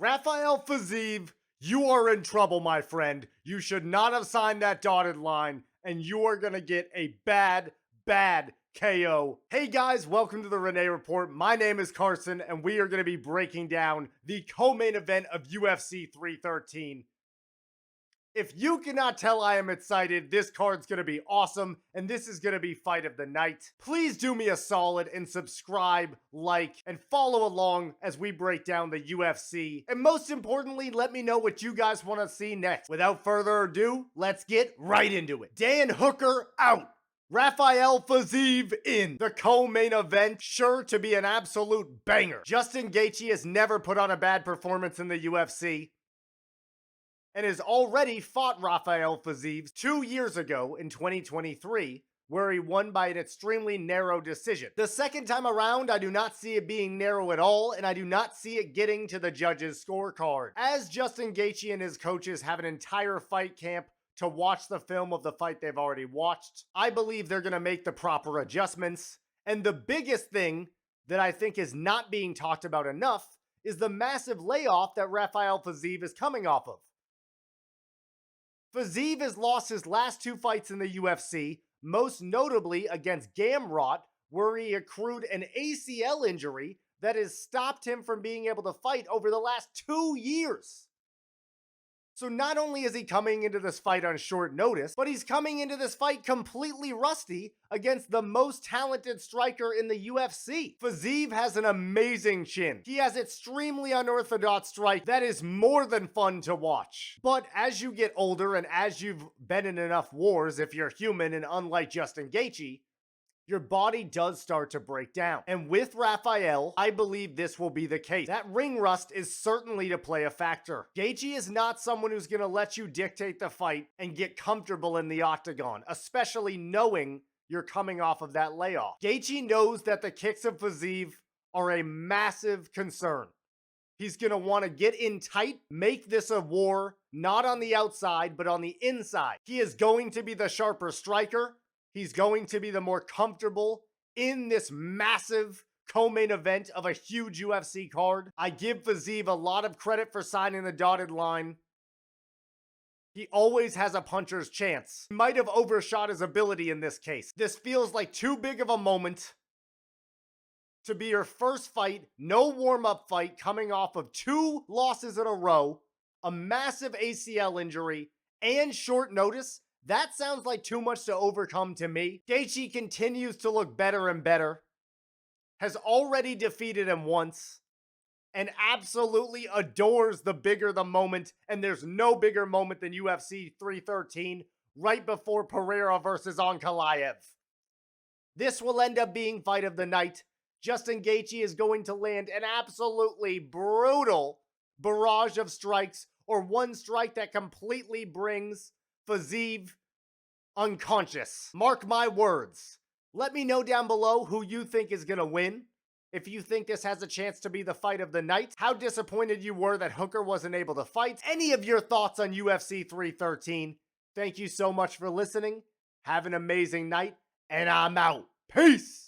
Rafael Fiziev, you are in trouble, my friend. You should not have signed that dotted line, and you are going to get a bad KO. Hey guys, welcome to the Renee Report. My name is Carson, and we are going to be breaking down the co-main event of UFC 313. If you cannot tell, I am excited. This card's going to be awesome, and this is going to be fight of the night. Please do me a solid and subscribe, like, and follow along as we break down the UFC. And most importantly, let me know what you guys want to see next. Without further ado, let's get right into it. Dan Hooker out. Rafael Fiziev in. The co-main event, sure to be an absolute banger. Justin Gaethje has never put on a bad performance in the UFC, and has already fought Rafael Fiziev 2 years ago in 2023, where he won by an extremely narrow decision. The second time around, I do not see it being narrow at all, and I do not see it getting to the judges' scorecard. As Justin Gaethje and his coaches have an entire fight camp to watch the film of the fight they've already watched, I believe they're going to make the proper adjustments. And the biggest thing that I think is not being talked about enough is the massive layoff that Rafael Fiziev is coming off of. Fiziev has lost his last 2 fights in the UFC, most notably against Gathje, where he accrued an ACL injury that has stopped him from being able to fight over the last 2 years. So not only is he coming into this fight on short notice, but he's coming into this fight completely rusty against the most talented striker in the UFC. Fiziev has an amazing chin. He has extremely unorthodox strike that is more than fun to watch. But as you get older and as you've been in enough wars, if you're human and unlike Justin Gaethje, your body does start to break down. And with Rafael, I believe this will be the case. That ring rust is certainly to play a factor. Gaethje is not someone who's going to let you dictate the fight and get comfortable in the octagon, especially knowing you're coming off of that layoff. Gaethje knows that the kicks of Fiziev are a massive concern. He's going to want to get in tight, make this a war, not on the outside, but on the inside. He is going to be the sharper striker. He's going to be the more comfortable in this massive co-main event of a huge UFC card. I give Fiziev a lot of credit for signing the dotted line. He always has a puncher's chance. He might have overshot his ability in this case. This feels like too big of a moment to be your first fight, no warm-up fight, coming off of 2 losses in a row, a massive ACL injury, and short notice. That sounds like too much to overcome to me. Gaethje continues to look better and better, has already defeated him once, and absolutely adores the bigger the moment, and there's no bigger moment than UFC 313 right before Pereira versus Ankalaev. This will end up being fight of the night. Justin Gaethje is going to land an absolutely brutal barrage of strikes, or one strike that completely brings Fiziev unconscious. Mark my words. Let me know down below who you think is going to win. If you think this has a chance to be the fight of the night, how disappointed you were that Hooker wasn't able to fight, any of your thoughts on UFC 313. Thank you so much for listening. Have an amazing night, and I'm out. Peace!